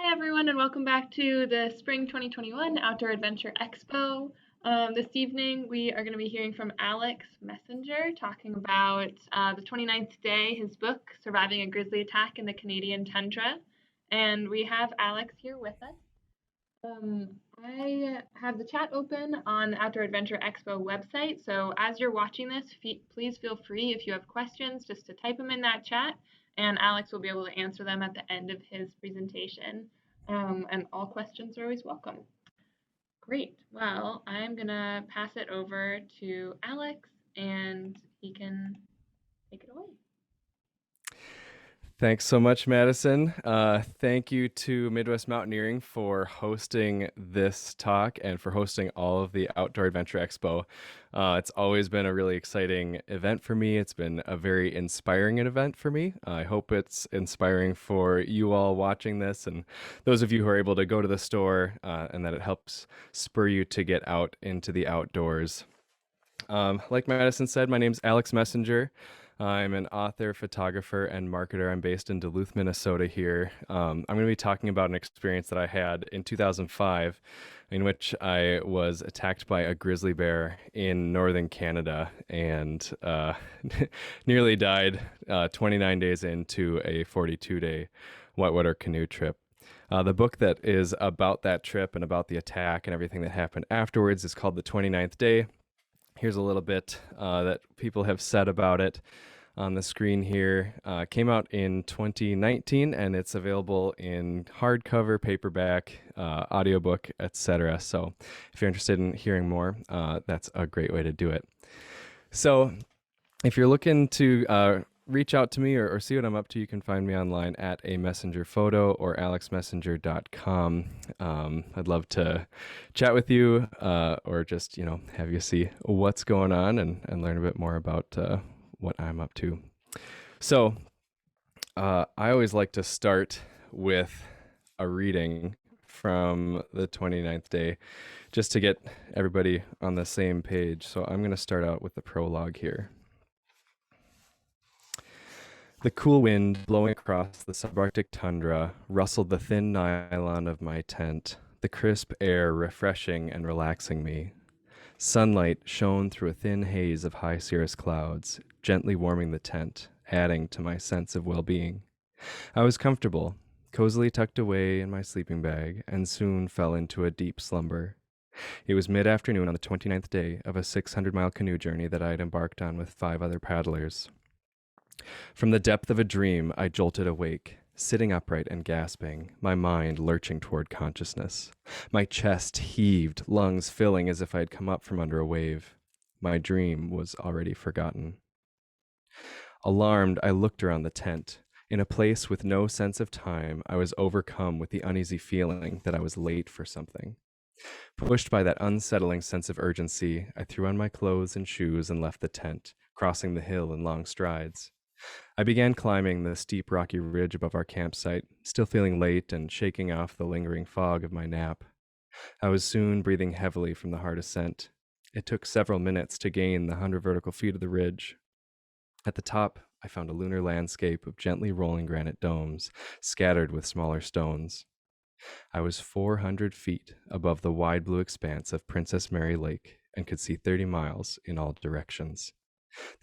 Hi, everyone, and welcome back to the Spring 2021 Outdoor Adventure Expo. This evening, we are going to be hearing from Alex Messenger talking about the 29th day, his book, Surviving a Grizzly Attack in the Canadian Tundra. And we have Alex here with us. I have the chat open on the Outdoor Adventure Expo website, so as you're watching this, please feel free if you have questions just to type them in that chat, and Alex will be able to answer them at the end of his presentation. And all questions are always welcome. Great. Well, I'm going to pass it over to Alex, and he can take it away. Thanks so much, Madison. Thank you to Midwest Mountaineering for hosting this talk and for hosting all of the Outdoor Adventure Expo. It's always been a really exciting event for me. It's been a very inspiring event for me. I hope it's inspiring for you all watching this and those of you who are able to go to the store and that it helps spur you to get out into the outdoors. Like Madison said, my name's Alex Messenger. I'm an author, photographer, and marketer. I'm based in Duluth, Minnesota here. I'm going to be talking about an experience that I had in 2005 in which I was attacked by a grizzly bear in northern Canada and nearly died 29 days into a 42-day whitewater canoe trip. The book that is about that trip and about the attack and everything that happened afterwards is called The 29th Day. Here's a little bit that people have said about it on the screen here. Came out in 2019 and it's available in hardcover, paperback, audiobook, etc. So if you're interested in hearing more, that's a great way to do it. So if you're looking to reach out to me or see what I'm up to, you can find me online at a messenger photo or alexmessenger.com. I'd love to chat with you or just, have you see what's going on and learn a bit more about what I'm up to. So I always like to start with a reading from the 29th day just to get everybody on the same page. So I'm going to start out with the prologue here. The cool wind blowing across the subarctic tundra rustled the thin nylon of my tent, the crisp air refreshing and relaxing me. Sunlight shone through a thin haze of high cirrus clouds, gently warming the tent, adding to my sense of well-being. I was comfortable, cozily tucked away in my sleeping bag, and soon fell into a deep slumber. It was mid-afternoon on the 29th day of a 600-mile canoe journey that I had embarked on with 5 other paddlers. From the depth of a dream, I jolted awake, sitting upright and gasping, my mind lurching toward consciousness. My chest heaved, lungs filling as if I had come up from under a wave. My dream was already forgotten. Alarmed, I looked around the tent. In a place with no sense of time, I was overcome with the uneasy feeling that I was late for something. Pushed by that unsettling sense of urgency, I threw on my clothes and shoes and left the tent, crossing the hill in long strides. I began climbing the steep rocky ridge above our campsite, still feeling late and shaking off the lingering fog of my nap. I was soon breathing heavily from the hard ascent. It took several minutes to gain the 100 vertical feet of the ridge. At the top, I found a lunar landscape of gently rolling granite domes, scattered with smaller stones. I was 400 feet above the wide blue expanse of Princess Mary Lake and could see 30 miles in all directions.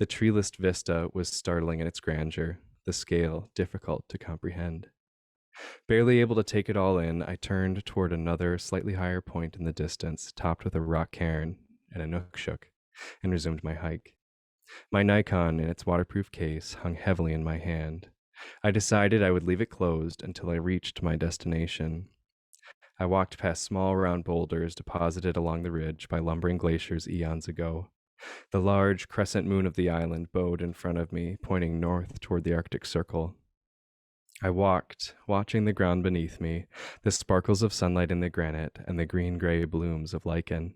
The treeless vista was startling in its grandeur, the scale difficult to comprehend. Barely able to take it all in, I turned toward another, slightly higher point in the distance, topped with a rock cairn and a nookshook, and resumed my hike. My Nikon in its waterproof case hung heavily in my hand. I decided I would leave it closed until I reached my destination. I walked past small round boulders deposited along the ridge by lumbering glaciers eons ago. The large crescent moon of the island bowed in front of me, pointing north toward the Arctic Circle. I walked, watching the ground beneath me, the sparkles of sunlight in the granite and the green-gray blooms of lichen.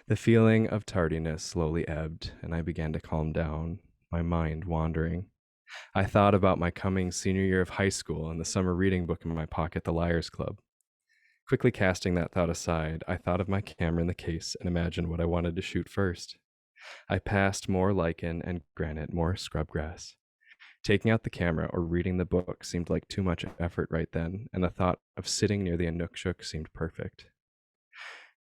The feeling of tardiness slowly ebbed, and I began to calm down, my mind wandering. I thought about my coming senior year of high school and the summer reading book in my pocket at the Liars Club. Quickly casting that thought aside, I thought of my camera in the case and imagined what I wanted to shoot first. I passed more lichen and granite, more scrub grass. Taking out the camera or reading the book seemed like too much effort right then, and the thought of sitting near the Inukshuk seemed perfect.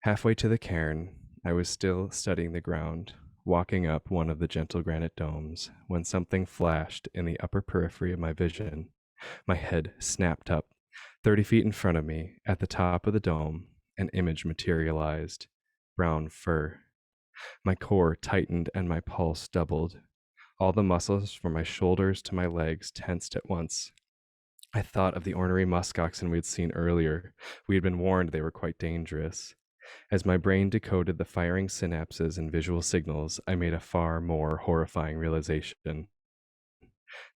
Halfway to the cairn, I was still studying the ground, walking up one of the gentle granite domes, when something flashed in the upper periphery of my vision. My head snapped up. 30 feet in front of me, at the top of the dome, an image materialized. Brown fur. My core tightened and my pulse doubled. All the muscles from my shoulders to my legs tensed at once. I thought of the ornery musk oxen we had seen earlier. We had been warned they were quite dangerous. As my brain decoded the firing synapses and visual signals, I made a far more horrifying realization.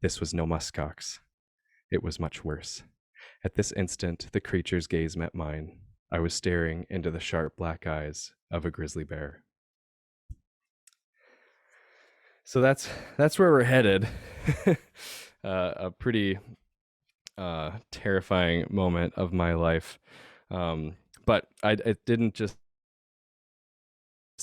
This was no muskox. It was much worse. At this instant, the creature's gaze met mine. I was staring into the sharp black eyes of a grizzly bear. So that's where we're headed. A pretty terrifying moment of my life. But it didn't just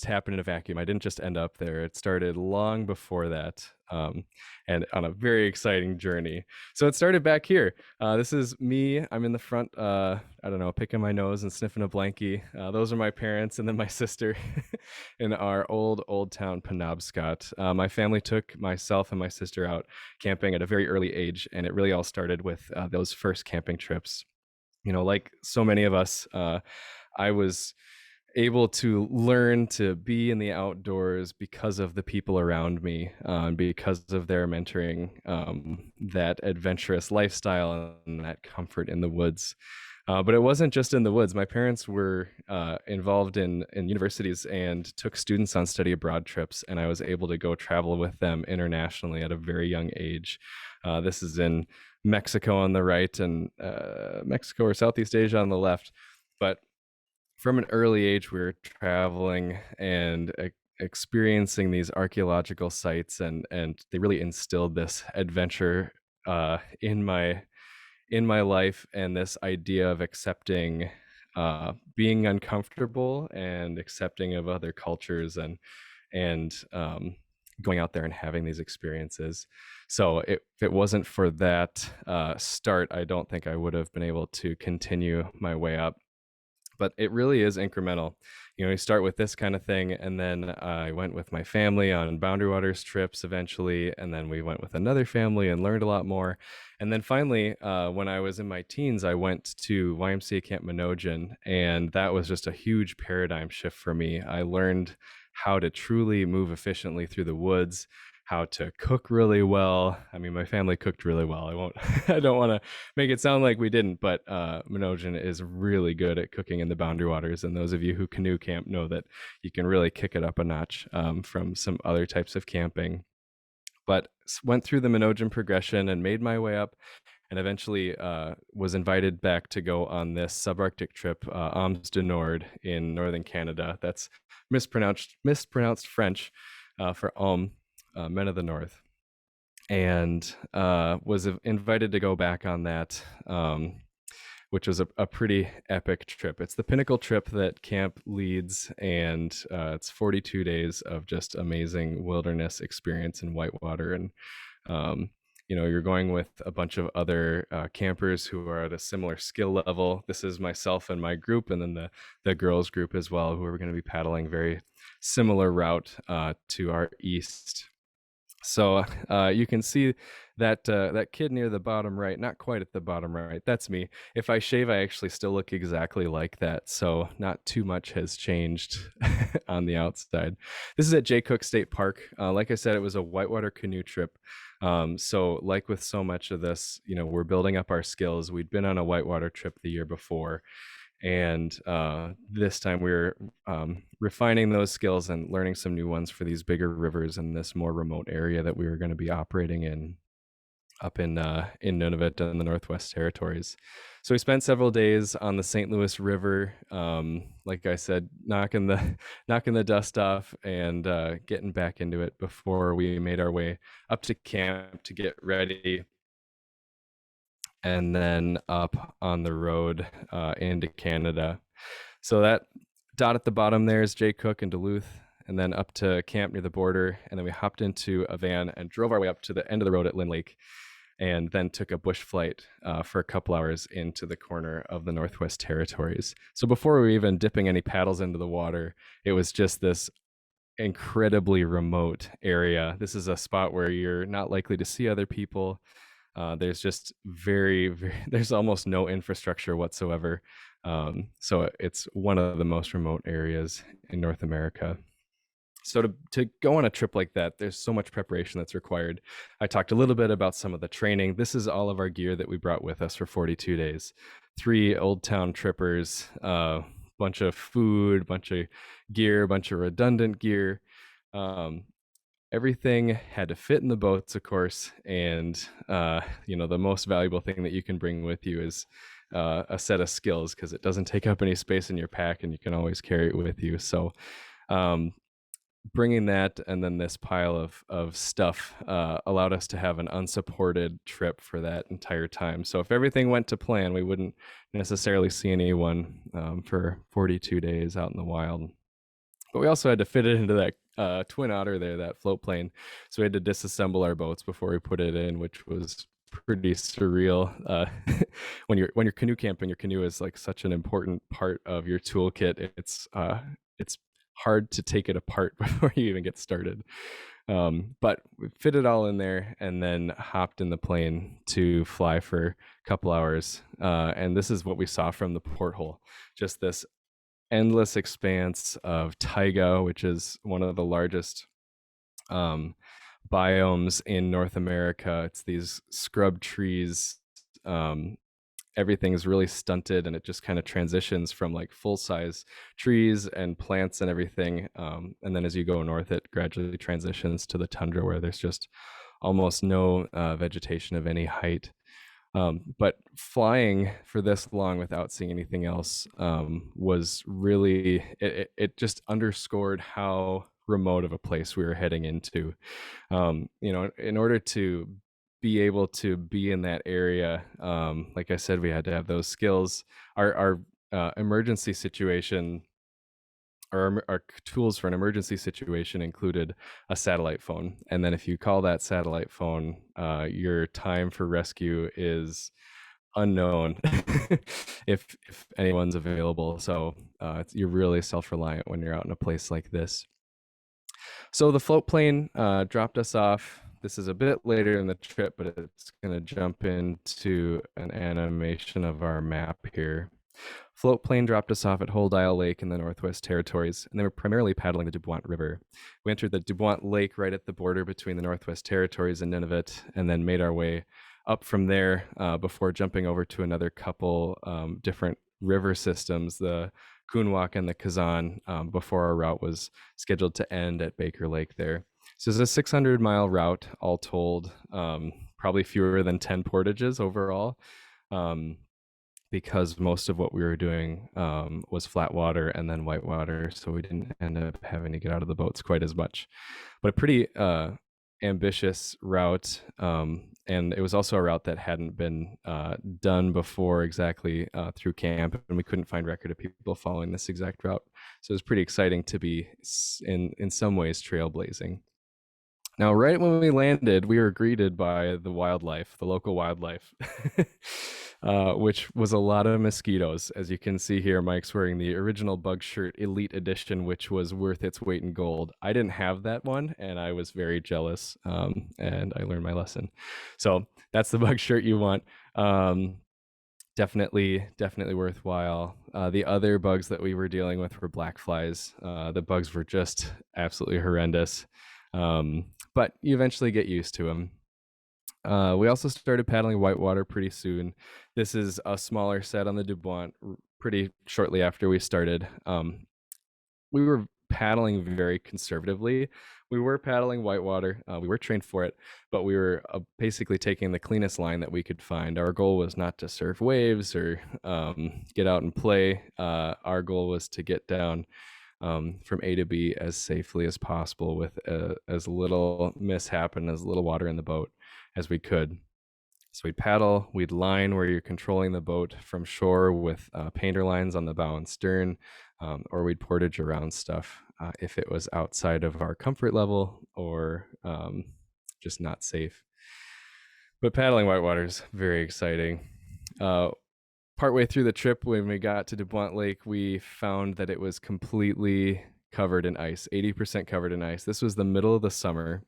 happen in a vacuum. I didn't just end up there. It started long before that, and on a very exciting journey. So it started back here. This is me. I'm in the front, I don't know, picking my nose and sniffing a blankie. Those are my parents, and then my sister in our old town, Penobscot. My family took myself and my sister out camping at a very early age, and it really all started with those first camping trips. You know, like so many of us, I was able to learn to be in the outdoors because of the people around me, because of their mentoring, that adventurous lifestyle and that comfort in the woods. But it wasn't just in the woods. My parents were involved in universities and took students on study abroad trips, and I was able to go travel with them internationally at a very young age. This is in Mexico on the right and Mexico or Southeast Asia on the left. But from an early age, we were traveling and experiencing these archaeological sites, and they really instilled this adventure in my life, and this idea of accepting, being uncomfortable and accepting of other cultures, and going out there and having these experiences. So if it wasn't for that start, I don't think I would have been able to continue my way up. But it really is incremental. You know, you start with this kind of thing, and then I went with my family on Boundary Waters trips eventually, and then we went with another family and learned a lot more. And then finally, when I was in my teens, I went to YMCA Camp Minojan, and that was just a huge paradigm shift for me. I learned how to truly move efficiently through the woods, how to cook really well. I mean, my family cooked really well. I don't want to make it sound like we didn't, but Minojan is really good at cooking in the Boundary Waters. And those of you who canoe camp know that you can really kick it up a notch from some other types of camping. But went through the Minojan progression and made my way up, and eventually was invited back to go on this subarctic trip, Ams du Nord in northern Canada. That's mispronounced French for Men of the North, and was invited to go back on that, which was a pretty epic trip. It's the pinnacle trip that camp leads, and it's 42 days of just amazing wilderness experience in whitewater. And you know, you're going with a bunch of other campers who are at a similar skill level. This is myself and my group, and then the girls group as well, who are going to be paddling very similar route to our east. So you can see that that kid near the bottom right, not quite at the bottom right, that's me. If I shave, I actually still look exactly like that. So not too much has changed on the outside. This is at Jay Cook State Park. Like I said, it was a whitewater canoe trip. So like with so much of this, you know, we're building up our skills. We'd been on a whitewater trip the year before. And this time we were refining those skills and learning some new ones for these bigger rivers in this more remote area that we were going to be operating in, up in Nunavut and the Northwest Territories. So we spent several days on the St. Louis River, like I said, knocking the dust off and getting back into it before we made our way up to camp to get ready, and then up on the road into Canada. So that dot at the bottom there is Jay Cook and Duluth, and then up to camp near the border. And then we hopped into a van and drove our way up to the end of the road at Lynn Lake, and then took a bush flight for a couple hours into the corner of the Northwest Territories. So before we were even dipping any paddles into the water, it was just this incredibly remote area. This is a spot where you're not likely to see other people. There's just there's almost no infrastructure whatsoever. So it's one of the most remote areas in North America. So to go on a trip like that, there's so much preparation that's required. I talked a little bit about some of the training. This is all of our gear that we brought with us for 42 days. 3 Old Town trippers, bunch of food, bunch of gear, bunch of redundant gear. Everything had to fit in the boats, of course. And, the most valuable thing that you can bring with you is a set of skills, because it doesn't take up any space in your pack and you can always carry it with you. So bringing that and then this pile of stuff allowed us to have an unsupported trip for that entire time. So if everything went to plan, we wouldn't necessarily see anyone for 42 days out in the wild. But we also had to fit it into that Twin Otter there, that float plane. So we had to disassemble our boats before we put it in, which was pretty surreal. When you're canoe camping, your canoe is like such an important part of your toolkit. It's hard to take it apart before you even get started. But we fit it all in there and then hopped in the plane to fly for a couple hours. And this is what we saw from the porthole. Just this endless expanse of taiga, which is one of the largest biomes in North America. It's these scrub trees. Everything is really stunted, and it just kind of transitions from like full size trees and plants and everything. And then as you go north, it gradually transitions to the tundra, where there's just almost no vegetation of any height. But flying for this long without seeing anything else was really, it just underscored how remote of a place we were heading into. In order to be able to be in that area, like I said, we had to have those skills. Our emergency situation, or our tools for an emergency situation, included a satellite phone. And then if you call that satellite phone, your time for rescue is unknown if anyone's available. So you're really self-reliant when you're out in a place like this. So the float plane dropped us off. This is a bit later in the trip, but it's going to jump into an animation of our map here. Float plane dropped us off at Holdisle Lake in the Northwest Territories, and they were primarily paddling the Dubois River. We entered the Dubois Lake right at the border between the Northwest Territories and Nunavut, and then made our way up from there before jumping over to another couple different river systems, the Coonwalk and the Kazan, before our route was scheduled to end at Baker Lake there. So it's a 600-mile route, all told, probably fewer than 10 portages overall, because most of what we were doing was flat water and then white water, so we didn't end up having to get out of the boats quite as much. But a pretty ambitious route, and it was also a route that hadn't been done before exactly through camp, and we couldn't find record of people following this exact route. So it was pretty exciting to be in some ways trailblazing. Now, right when we landed, we were greeted by the wildlife, the local wildlife, which was a lot of mosquitoes. As you can see here, Mike's wearing the original Bug Shirt Elite Edition, which was worth its weight in gold. I didn't have that one, and I was very jealous, and I learned my lesson. So that's the Bug Shirt you want. Definitely worthwhile. The other bugs that we were dealing with were black flies. The bugs were just absolutely horrendous. But you eventually get used to them. We also started paddling whitewater pretty soon. This is a smaller set on the Dubois pretty shortly after we started. We were paddling very conservatively. We were paddling whitewater. We were trained for it, but we were basically taking the cleanest line that we could find. Our goal was not to surf waves or get out and play. Our goal was to get down from A to B as safely as possible with as little mishap and as little water in the boat as we could. So we'd paddle, we'd line where you're controlling the boat from shore with painter lines on the bow and stern, or we'd portage around stuff. if it was outside of our comfort level or just not safe. But paddling whitewater is very exciting. Partway through the trip, when we got to Dubois Lake, we found that it was completely covered in ice, 80% covered in ice. This was the middle of the summer,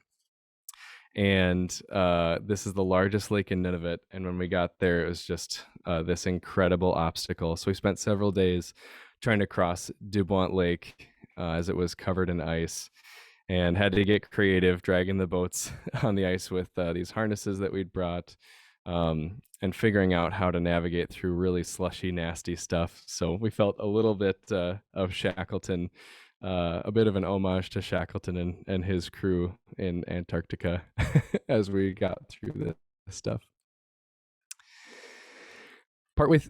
and this is the largest lake in Nunavut. And when we got there, it was just this incredible obstacle. So we spent several days trying to cross Dubois Lake as it was covered in ice, and had to get creative, dragging the boats on the ice with these harnesses that we'd brought, and figuring out how to navigate through really slushy, nasty stuff. So we felt a little bit of Shackleton, a bit of an homage to Shackleton and his crew in Antarctica as we got through this stuff.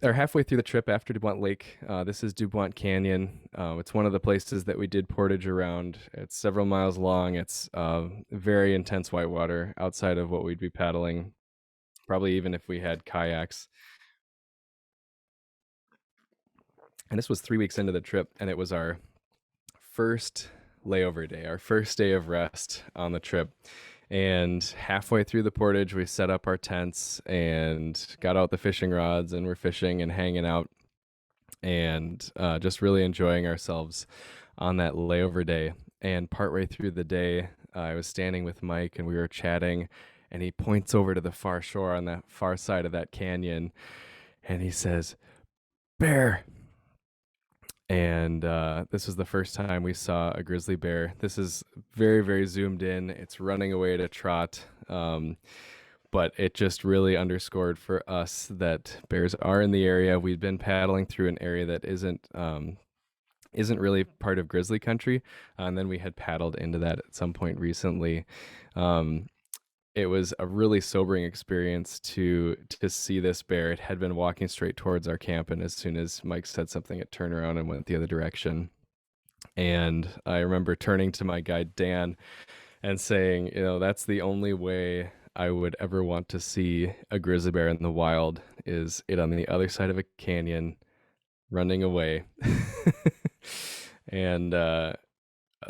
Halfway through the trip after Dubois Lake, this is Dubois Canyon. It's one of the places that we did portage around. It's several miles long. It's very intense whitewater outside of what we'd be paddling, probably even if we had kayaks. And this was 3 weeks into the trip, and it was our first layover day, our first day of rest on the trip. And halfway through the portage, we set up our tents and got out the fishing rods, and we're fishing and hanging out and just really enjoying ourselves on that layover day. And partway through the day, I was standing with Mike and we were chatting, and he points over to the far shore on that far side of that canyon, and he says, "Bear." And this was the first time we saw a grizzly bear. This is very, very zoomed in. It's running away at a trot. But it just really underscored for us that bears are in the area. We'd been paddling through an area that isn't really part of grizzly country. And then we had paddled into that at some point recently. It was a really sobering experience to see this bear. It had been walking straight towards our camp, and as soon as Mike said something, it turned around and went the other direction. And I remember turning to my guide, Dan, and saying, that's the only way I would ever want to see a grizzly bear in the wild, is it on the other side of a canyon running away. And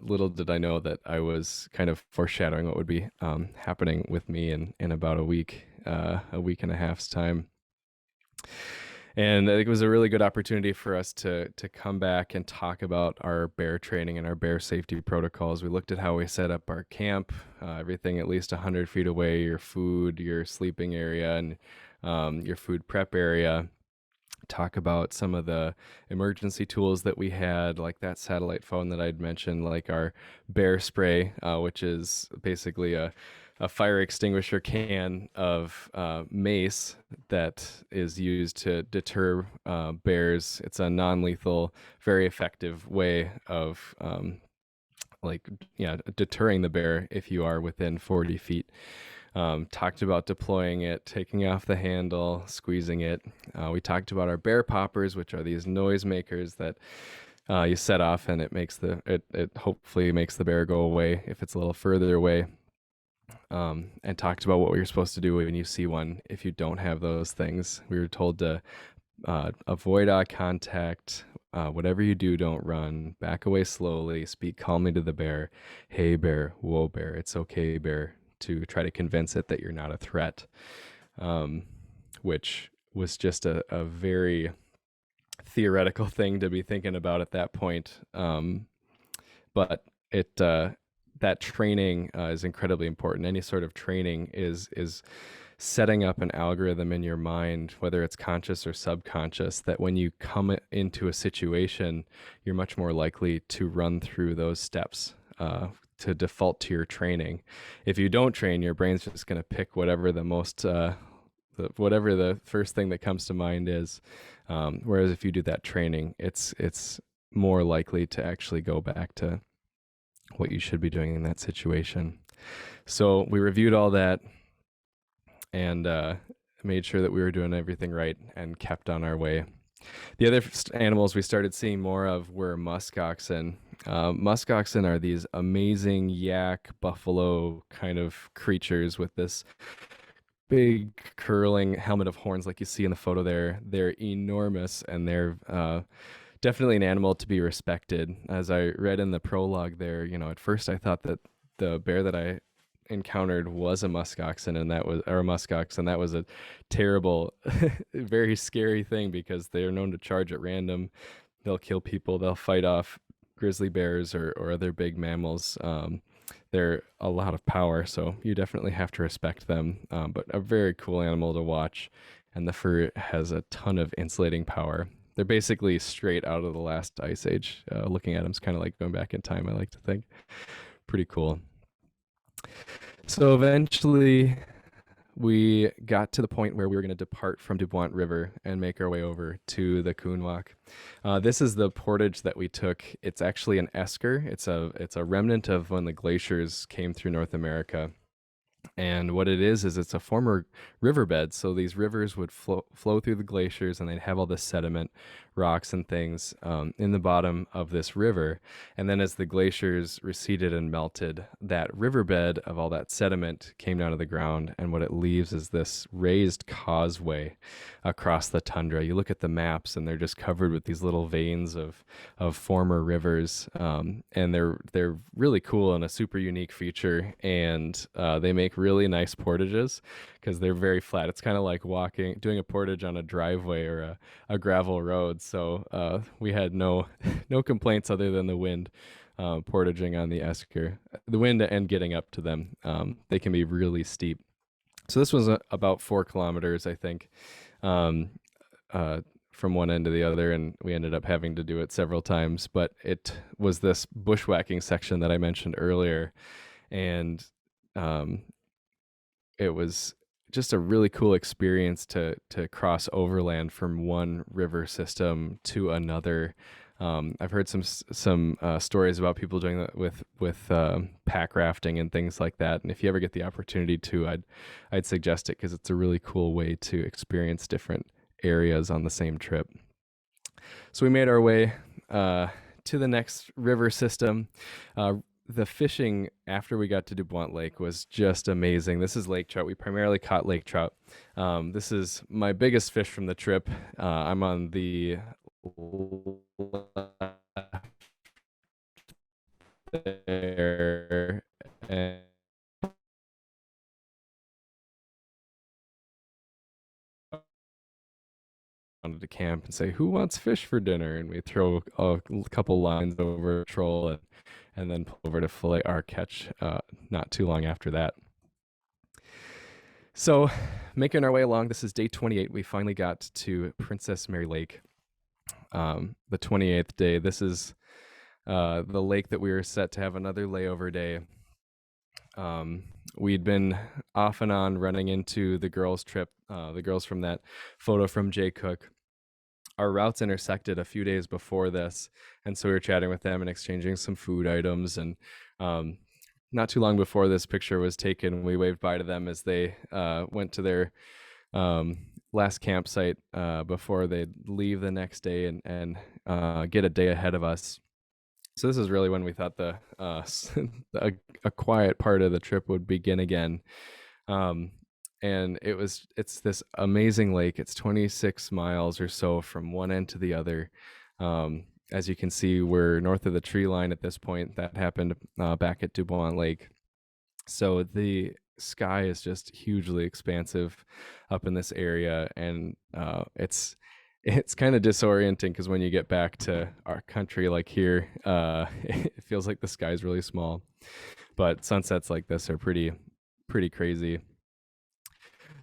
little did I know that I was kind of foreshadowing what would be happening with me in about a week and a half's time. And I think it was a really good opportunity for us to come back and talk about our bear training and our bear safety protocols. We looked at how we set up our camp, everything at least 100 feet away, your food, your sleeping area, and your food prep area. Talk about some of the emergency tools that we had, like that satellite phone that I'd mentioned, like our bear spray, which is basically a fire extinguisher can of mace that is used to deter bears. It's a non-lethal, very effective way of deterring the bear if you are within 40 feet. Talked about deploying it, taking off the handle, squeezing it. We talked about our bear poppers, which are these noise makers that you set off, and it hopefully makes the bear go away if it's a little further away. And talked about what you're supposed to do when you see one if you don't have those things. We were told to avoid eye contact. Whatever you do, don't run. Back away slowly. Speak calmly to the bear. Hey, bear. Whoa, bear. It's okay, bear. To try to convince it that you're not a threat, which was just a very theoretical thing to be thinking about at that point. But that training is incredibly important. Any sort of training is setting up an algorithm in your mind, whether it's conscious or subconscious, that when you come into a situation, you're much more likely to run through those steps, to default to your training. If you don't train, your brain's just going to pick whatever whatever the first thing that comes to mind is. Whereas if you do that training, it's more likely to actually go back to what you should be doing in that situation. So we reviewed all that and made sure that we were doing everything right and kept on our way. The other animals we started seeing more of were musk oxen. Musk oxen are these amazing yak buffalo kind of creatures with this big curling helmet of horns like you see in the photo there. They're enormous, and they're definitely an animal to be respected. As I read in the prologue there, at first I thought that the bear that I encountered was a musk oxen, and that was or a musk ox, and that was a terrible, very scary thing because they are known to charge at random. They'll kill people. They'll fight off grizzly bears or other big mammals. They're a lot of power, so you definitely have to respect them. But a very cool animal to watch, and the fur has a ton of insulating power. They're basically straight out of the last ice age. Looking at them is kind of like going back in time, I like to think. Pretty cool. So eventually we got to the point where we were going to depart from Dubois River and make our way over to the Coonwalk. This is the portage that we took. It's actually an esker. It's a remnant of when the glaciers came through North America. And what it is it's a former riverbed. So these rivers would flow through the glaciers, and they'd have all this sediment, rocks and things in the bottom of this river. And then as the glaciers receded and melted, that riverbed of all that sediment came down to the ground. And what it leaves is this raised causeway across the tundra. You look at the maps, and they're just covered with these little veins of former rivers. And they're really cool and a super unique feature. And they make really nice portages because they're very flat. It's kind of like doing a portage on a driveway or a gravel road. So we had no complaints other than the wind portaging on the esker. The wind and getting up to them. They can be really steep. So this was about 4 kilometers, I think, from one end to the other, and we ended up having to do it several times. But it was this bushwhacking section that I mentioned earlier, and it was just a really cool experience to cross overland from one river system to another. I've heard some stories about people doing that with pack rafting and things like that. And if you ever get the opportunity to, I'd suggest it because it's a really cool way to experience different areas on the same trip. So we made our way to the next river system. The fishing after we got to Dubois Lake was just amazing. This is lake trout. We primarily caught lake trout. This is my biggest fish from the trip. I'm on the left there, and wanted to camp and say, who wants fish for dinner? And we throw a couple lines over a troll and then pull over to fillet our catch not too long after that. So making our way along, this is day 28. We finally got to Princess Mary Lake, the 28th day. This is the lake that we were set to have another layover day. We'd been off and on running into the girls' trip, the girls from that photo from Jay Cook. Our routes intersected a few days before this, and so we were chatting with them and exchanging some food items. And not too long before this picture was taken, we waved bye to them as they went to their last campsite before they'd leave the next day and get a day ahead of us. So this is really when we thought a quiet part of the trip would begin again. And it's this amazing lake. It's 26 miles or so from one end to the other. As you can see, we're north of the tree line at this point. That happened back at Dubois Lake. So the sky is just hugely expansive up in this area, and it's kind of disorienting because when you get back to our country like here, it feels like the sky's really small. But sunsets like this are pretty crazy.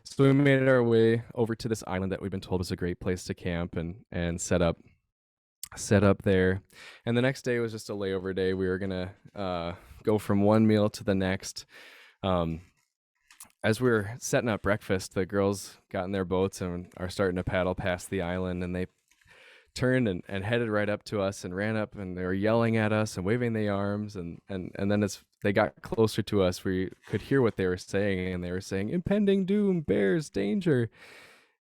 So we made our way over to this island that we've been told was a great place to camp and set up there. And the next day was just a layover day. We were gonna go from one meal to the next. As we were setting up breakfast, the girls got in their boats and are starting to paddle past the island, and they turned and headed right up to us and ran up, and they were yelling at us and waving their arms, and then as they got closer to us, we could hear what they were saying, and they were saying, impending doom, bears, danger.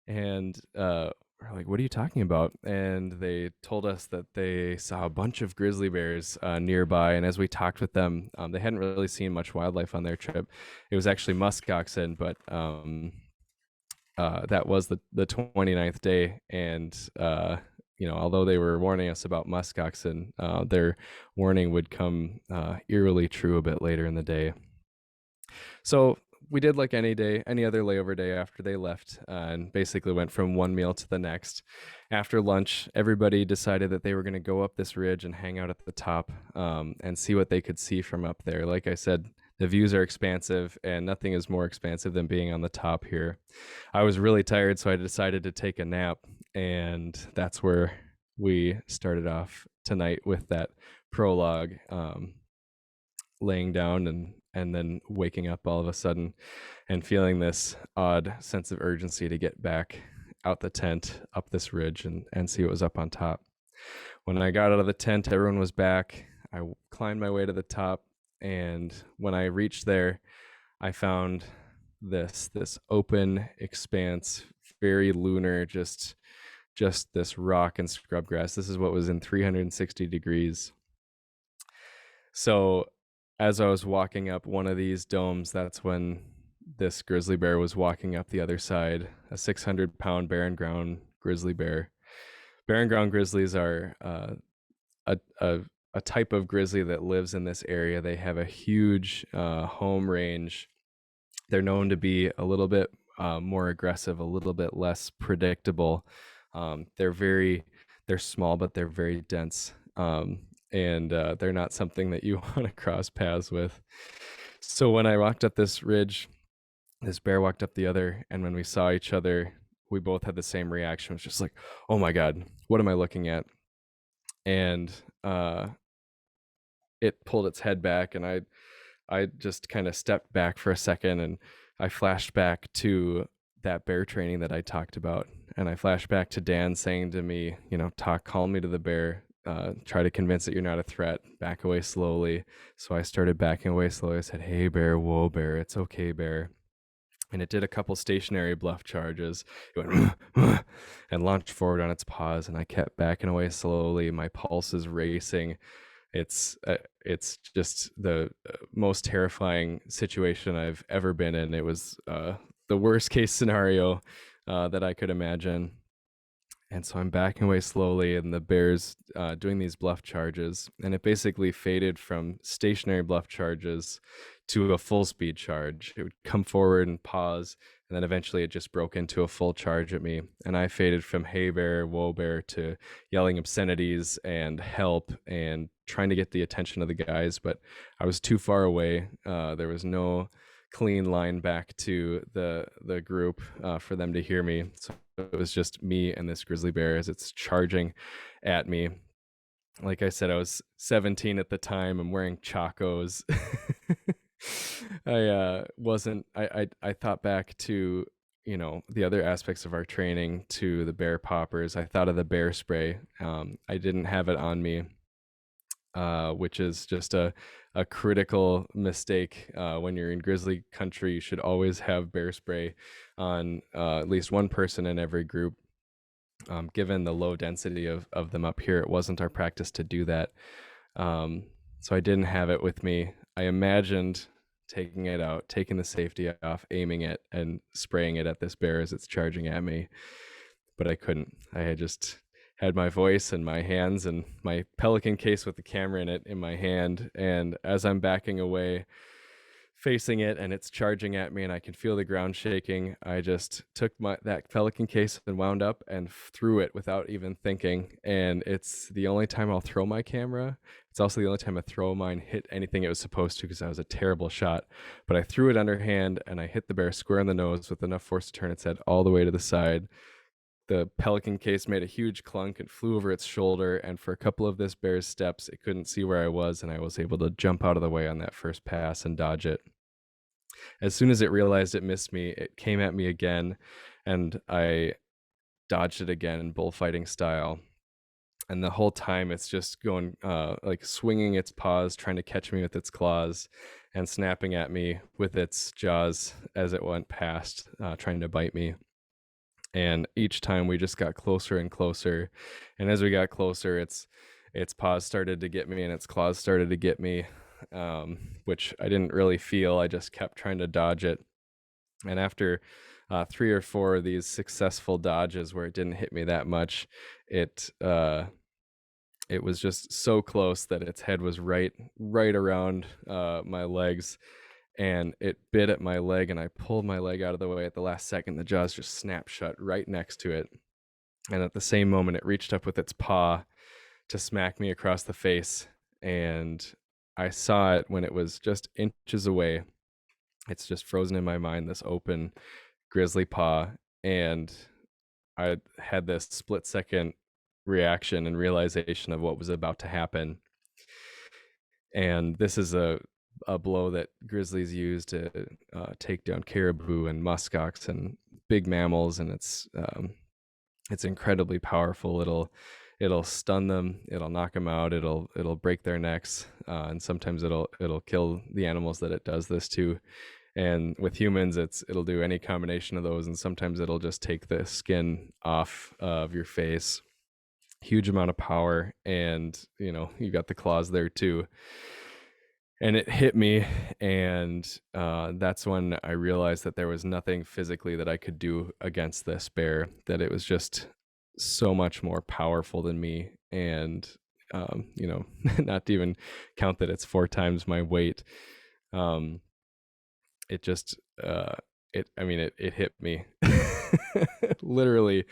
And we're like, what are you talking about? And they told us that they saw a bunch of grizzly bears nearby, and as we talked with them, they hadn't really seen much wildlife on their trip. It was actually musk oxen, but that was the 29th day, and although they were warning us about musk oxen, their warning would come eerily true a bit later in the day. So we did like any other layover day after they left, and basically went from one meal to the next. After lunch, everybody decided that they were going to go up this ridge and hang out at the top, and see what they could see from up there. Like I said, the views are expansive, and nothing is more expansive than being on the top here. I was really tired, so I decided to take a nap, and that's where we started off tonight with that prologue. Laying down and then waking up all of a sudden and feeling this odd sense of urgency to get back out the tent up this ridge and see what was up on top. When I got out of the tent, everyone was back. I climbed my way to the top, and when I reached there, I found this open expanse, very lunar, just this rock and scrub grass. This is what was in 360 degrees. So as I was walking up one of these domes, that's when this grizzly bear was walking up the other side, a 600-pound barren-ground grizzly bear. Barren-ground grizzlies are a type of grizzly that lives in this area. They have a huge home range. They're known to be a little bit more aggressive, a little bit less predictable. They're small, but they're very dense. And they're not something that you want to cross paths with. So when I walked up this ridge, this bear walked up the other, and when we saw each other, we both had the same reaction. It was just like, oh my God, what am I looking at? And it pulled its head back, and I just kind of stepped back for a second, and I flashed back to that bear training that I talked about. And I flashed back to Dan saying to me, talk calmly to the bear. Try to convince it you're not a threat. Back away slowly. So I started backing away slowly. I said, hey, bear, whoa, bear. It's okay, bear. And it did a couple stationary bluff charges. It went and launched forward on its paws. And I kept backing away slowly. My pulse is racing. It's just the most terrifying situation I've ever been in. It was the worst case scenario that I could imagine. And so I'm backing away slowly, and the bear's doing these bluff charges, and it basically faded from stationary bluff charges to a full speed charge. It would come forward and pause, and then eventually it just broke into a full charge at me. And I faded from hey bear, whoa bear to yelling obscenities and help and trying to get the attention of the guys, but I was too far away. There was no clean line back to the group for them to hear me. So it was just me and this grizzly bear as it's charging at me. Like I said, I was 17 at the time. I'm wearing chacos. I thought back to, the other aspects of our training, to the bear poppers. I thought of the bear spray. I didn't have it on me, which is just a critical mistake. When you're in grizzly country, you should always have bear spray on at least one person in every group. Given the low density of them up here, it wasn't our practice to do that. So I didn't have it with me. I imagined taking it out, taking the safety off, aiming it, and spraying it at this bear as it's charging at me. But I couldn't. I had just had my voice and my hands and my Pelican case with the camera in it in my hand. And as I'm backing away, facing it, and it's charging at me, and I can feel the ground shaking, I just took that Pelican case and wound up and threw it without even thinking. And it's the only time I'll throw my camera. It's also the only time a throw of mine hit anything it was supposed to, because I was a terrible shot. But I threw it underhand, and I hit the bear square in the nose with enough force to turn its head all the way to the side. The Pelican case made a huge clunk and flew over its shoulder, and for a couple of this bear's steps, it couldn't see where I was, and I was able to jump out of the way on that first pass and dodge it. As soon as it realized it missed me, it came at me again, and I dodged it again in bullfighting style. And the whole time it's just going, like swinging its paws, trying to catch me with its claws, and snapping at me with its jaws as it went past, trying to bite me. And each time we just got closer and closer. And as we got closer, its paws started to get me and its claws started to get me, which I didn't really feel. I just kept trying to dodge it. And after 3 or 4 of these successful dodges where it didn't hit me that much, it it was just so close that its head was right around my legs, and it bit at my leg, and I pulled my leg out of the way at the last second. The jaws just snapped shut right next to it, and at the same moment it reached up with its paw to smack me across the face, and I saw it when it was just inches away. It's just frozen in my mind, this open grizzly paw, and I had this split second reaction and realization of what was about to happen. And this is a blow that grizzlies use to take down caribou and musk oxen, big mammals, and it's incredibly powerful. It'll stun them, it'll knock them out, it'll break their necks, and sometimes it'll kill the animals that it does this to. And with humans, it'll do any combination of those, and sometimes it'll just take the skin off of your face. Huge amount of power, and you got the claws there too. And it hit me, and that's when I realized that there was nothing physically that I could do against this bear, that it was just so much more powerful than me. And not to even count that it's 4 times my weight. It just it hit me literally,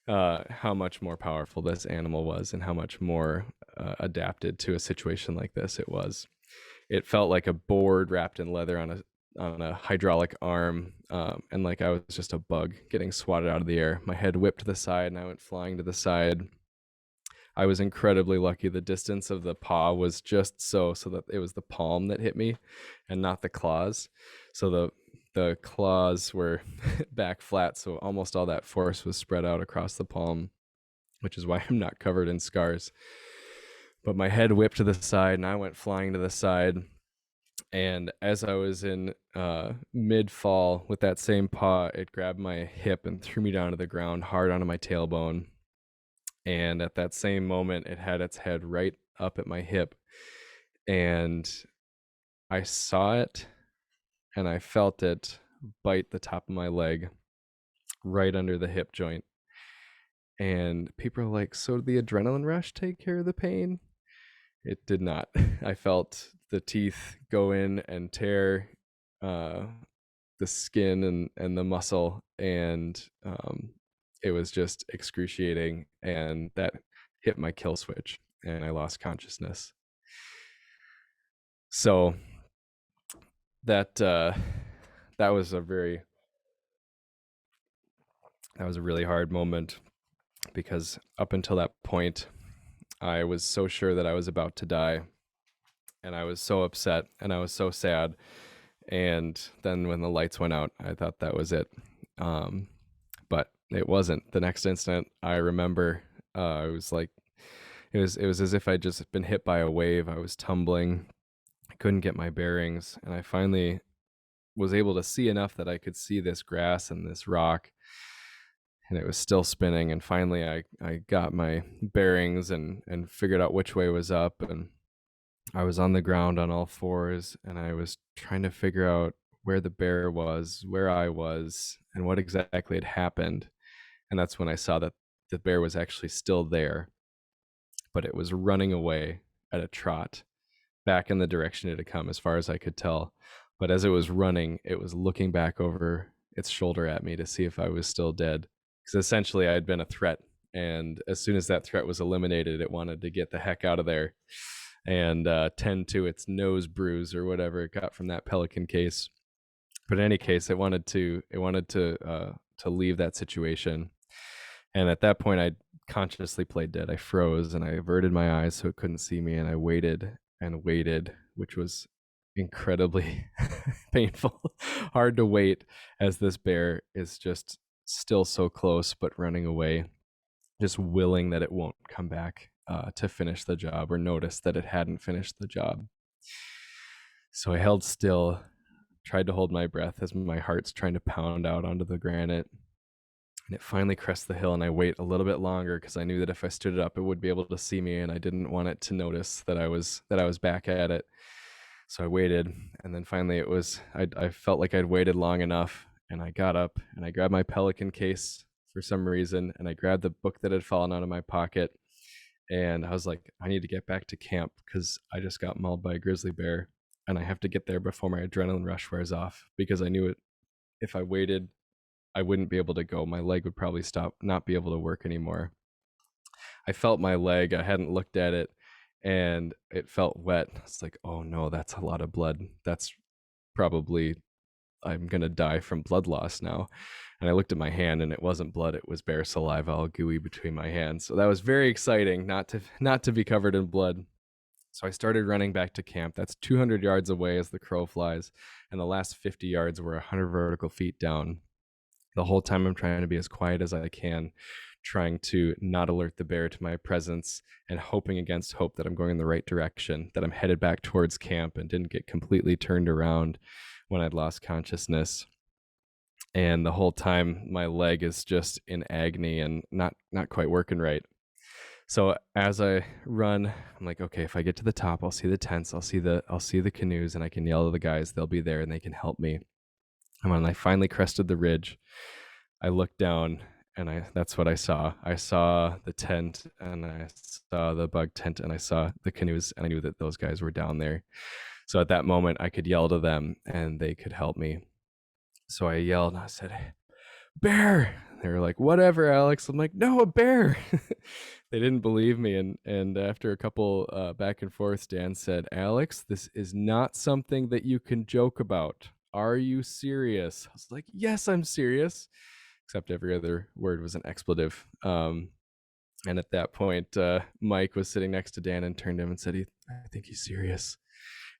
how much more powerful this animal was, and how much more adapted to a situation like this it was. It felt like a board wrapped in leather on a hydraulic arm, and like I was just a bug getting swatted out of the air. My head whipped to the side, and I went flying to the side. I was incredibly lucky. The distance of the paw was just so that it was the palm that hit me and not the claws. So the claws were back flat, so almost all that force was spread out across the palm, which is why I'm not covered in scars. But my head whipped to the side, and I went flying to the side. And as I was in mid-fall with that same paw, it grabbed my hip and threw me down to the ground hard onto my tailbone. And at that same moment, it had its head right up at my hip. And I saw it, and I felt it bite the top of my leg right under the hip joint. And people are like, so did the adrenaline rush take care of the pain? It did not. I felt the teeth go in and tear the skin and the muscle, and it was just excruciating, and that hit my kill switch, and I lost consciousness. So that was a really hard moment, because up until that point I was so sure that I was about to die, and I was so upset, and I was so sad. And then when the lights went out, I thought that was it. But it wasn't. The next instant, I remember, it was like, it was as if I'd just been hit by a wave. I was tumbling. I couldn't get my bearings. And I finally was able to see enough that I could see this grass and this rock, and it was still spinning. And finally I got my bearings and figured out which way was up, and I was on the ground on all fours, and I was trying to figure out where the bear was, where I was, and what exactly had happened. And that's when I saw that the bear was actually still there, but it was running away at a trot back in the direction it had come, as far as I could tell. But as it was running, it was looking back over its shoulder at me to see if I was still dead, because essentially I had been a threat, and as soon as that threat was eliminated, it wanted to get the heck out of there and tend to its nose bruise or whatever it got from that pelican case. But in any case, it wanted to leave that situation. And at that point, I consciously played dead. I froze, and I averted my eyes so it couldn't see me, and I waited and waited, which was incredibly painful, hard to wait, as this bear is just still so close but running away, just willing that it won't come back to finish the job or notice that it hadn't finished the job. So I held still, tried to hold my breath as my heart's trying to pound out onto the granite. And it finally crests the hill, and I wait a little bit longer because I knew that if I stood it up, it would be able to see me, and I didn't want it to notice that I was back at it. So I waited, and then finally I felt like I'd waited long enough, and I got up and I grabbed my Pelican case for some reason, and I grabbed the book that had fallen out of my pocket, and I was like, I need to get back to camp because I just got mauled by a grizzly bear, and I have to get there before my adrenaline rush wears off, because I knew if I waited, I wouldn't be able to go. My leg would probably not be able to work anymore. I felt my leg. I hadn't looked at it, and it felt wet. It's like, oh no, that's a lot of blood. That's probably, I'm gonna die from blood loss now. And I looked at my hand, and it wasn't blood; it was bear saliva, all gooey between my hands. So that was very exciting, not to be covered in blood. So I started running back to camp. That's 200 yards away as the crow flies, and the last 50 yards were 100 vertical feet down. The whole time I'm trying to be as quiet as I can, trying to not alert the bear to my presence, and hoping against hope that I'm going in the right direction, that I'm headed back towards camp and didn't get completely turned around when I'd lost consciousness. And the whole time my leg is just in agony and not quite working right. So as I run, I'm like, okay, if I get to the top, I'll see the tents, I'll see the canoes, and I can yell to the guys, they'll be there and they can help me. And when I finally crested the ridge, I looked down, and that's what I saw. I saw the tent, and I saw the bug tent, and I saw the canoes, and I knew that those guys were down there. So at that moment, I could yell to them, and they could help me. So I yelled, and I said, bear. They were like, whatever, Alex. I'm like, no, a bear. They didn't believe me, and after a couple back and forth, Dan said, Alex, this is not something that you can joke about. Are you serious? I was like, yes, I'm serious. Except every other word was an expletive. And at that point, Mike was sitting next to Dan and turned to him and said, I think he's serious.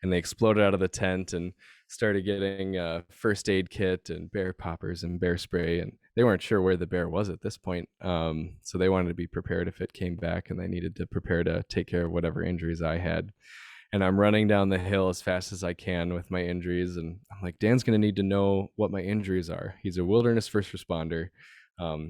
And they exploded out of the tent and started getting a first aid kit and bear poppers and bear spray. And they weren't sure where the bear was at this point. So they wanted to be prepared if it came back, and they needed to prepare to take care of whatever injuries I had. And I'm running down the hill as fast as I can with my injuries. And I'm like, Dan's going to need to know what my injuries are. He's a wilderness first responder,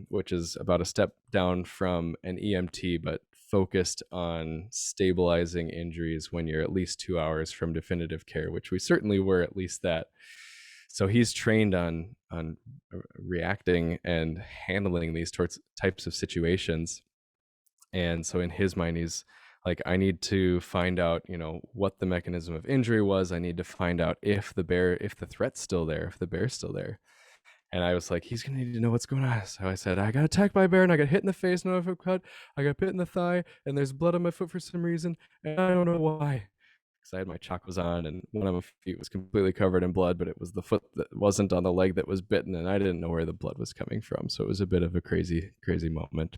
which is about a step down from an EMT, but focused on stabilizing injuries when you're at least 2 hours from definitive care, which we certainly were at least that. So he's trained on reacting and handling these types of situations. And so in his mind, he's like, I need to find out, what the mechanism of injury was. I need to find out if the threat's still there, if the bear's still there. And I was like, he's going to need to know what's going on. So I said, I got attacked by a bear, and I got hit in the face, no foot cut. I got bit in the thigh, and there's blood on my foot for some reason, and I don't know why. Because I had my chacos on, and one of my feet was completely covered in blood, but it was the foot that wasn't on the leg that was bitten, and I didn't know where the blood was coming from. So it was a bit of a crazy, crazy moment.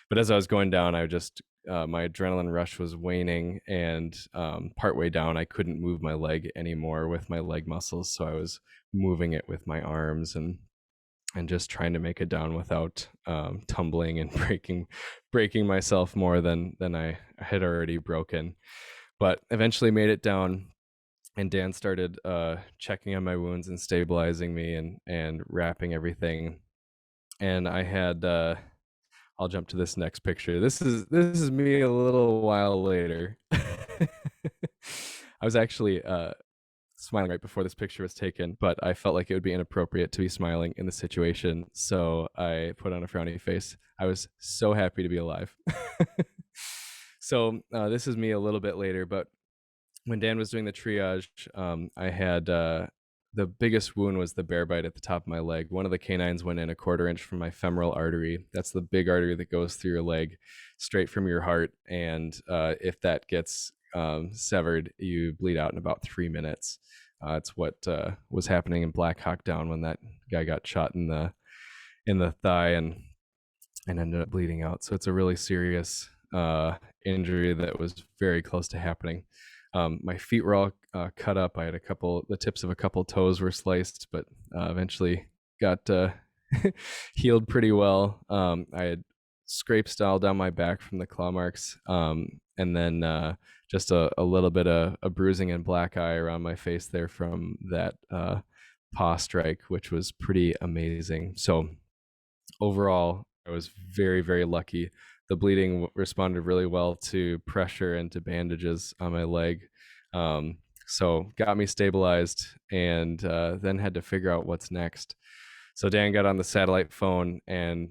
But as I was going down, my adrenaline rush was waning, and partway down, I couldn't move my leg anymore with my leg muscles. So I was moving it with my arms and just trying to make it down without tumbling and breaking myself more than I had already broken. But eventually made it down, and Dan started checking on my wounds and stabilizing me and wrapping everything. And I had I'll jump to this next picture. This is me a little while later. I was actually smiling right before this picture was taken, but I felt like it would be inappropriate to be smiling in the situation, so I put on a frowny face. I was so happy to be alive. So this is me a little bit later, but when Dan was doing the triage, I had the biggest wound was the bear bite at the top of my leg. One of the canines went in 1/4 inch from my femoral artery. That's the big artery that goes through your leg straight from your heart. And if that gets severed, you bleed out in about 3 minutes. It's what was happening in Black Hawk Down when that guy got shot in the thigh and ended up bleeding out. So it's a really serious injury that was very close to happening. My feet were all cut up. I had the tips of a couple toes were sliced, but eventually got healed pretty well. I had scrapes all down my back from the claw marks, and then just a little bit of a bruising and black eye around my face there from that paw strike, which was pretty amazing. So overall, I was very, very lucky. The bleeding responded really well to pressure and to bandages on my leg. So got me stabilized, and then had to figure out what's next. So Dan got on the satellite phone, and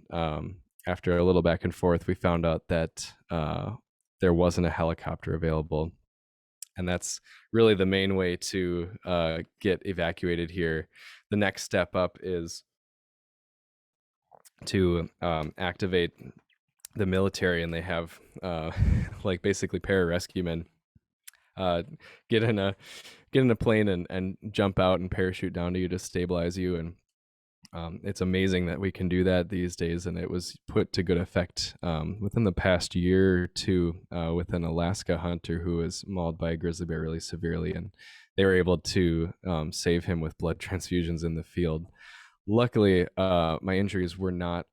after a little back and forth, we found out that there wasn't a helicopter available. And that's really the main way to get evacuated here. The next step up is to activate the military, and they have like basically pararescue men get in a plane and jump out and parachute down to you to stabilize you. And it's amazing that we can do that these days, and it was put to good effect within the past year or two with an Alaska hunter who was mauled by a grizzly bear really severely, and they were able to save him with blood transfusions in the field. Luckily, my injuries were not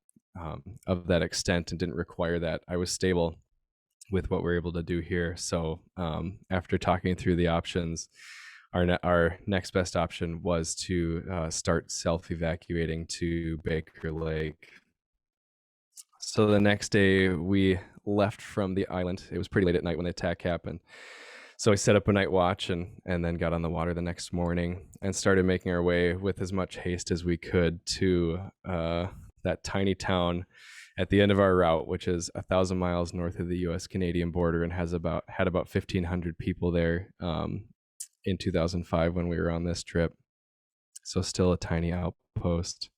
of that extent and didn't require that. I was stable with what we're able to do here. So after talking through the options, our next best option was to start self-evacuating to Baker Lake. So the next day we left from the island. It was pretty late at night when the attack happened. So we set up a night watch and then got on the water the next morning and started making our way with as much haste as we could to that tiny town at the end of our route, which is 1,000 miles north of the U.S.-Canadian border and had about 1,500 people there in 2005 when we were on this trip. So still a tiny outpost.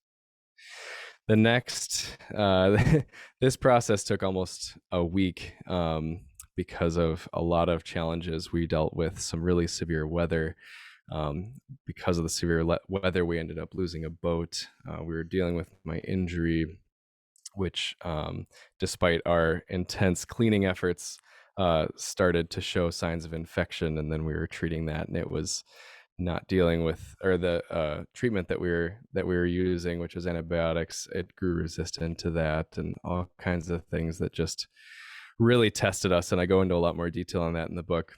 The next, this process took almost a week because of a lot of challenges. We dealt with some really severe weather. Because of the severe weather, we ended up losing a boat. We were dealing with my injury, which despite our intense cleaning efforts, started to show signs of infection, and then we were treating that, and it was not dealing with, or the treatment that we were using, which was antibiotics, it grew resistant to that, and all kinds of things that just really tested us. And I go into a lot more detail on that in the book.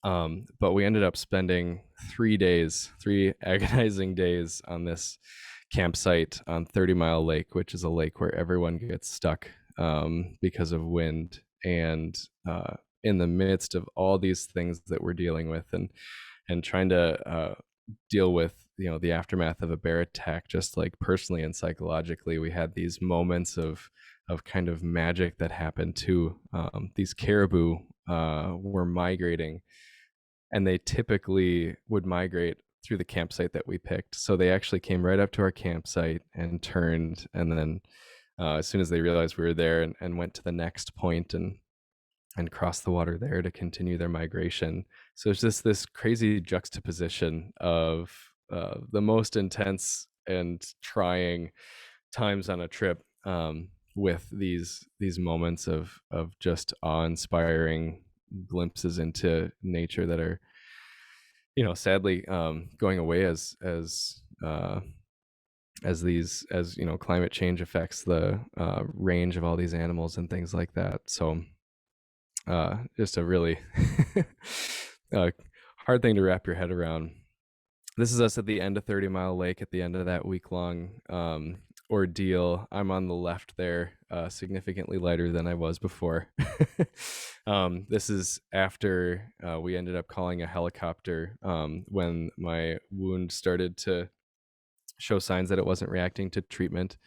But we ended up spending 3 agonizing days on this campsite on 30 Mile Lake, which is a lake where everyone gets stuck because of wind, and in the midst of all these things that we're dealing with, and trying to deal with the aftermath of a bear attack, just like personally and psychologically, we had these moments of kind of magic that happened too. These caribou were migrating, and they typically would migrate through the campsite that we picked. So they actually came right up to our campsite and turned, and then as soon as they realized we were there, and went to the next point and crossed the water there to continue their migration. So it's just this crazy juxtaposition of the most intense and trying times on a trip with these moments of just awe-inspiring glimpses into nature that are sadly going away as climate change affects the range of all these animals and things like that. So just a really hard thing to wrap your head around. This is us at the end of 30 Mile Lake, at the end of that week-long ordeal. I'm on the left there, significantly lighter than I was before. This is after we ended up calling a helicopter when my wound started to show signs that it wasn't reacting to treatment.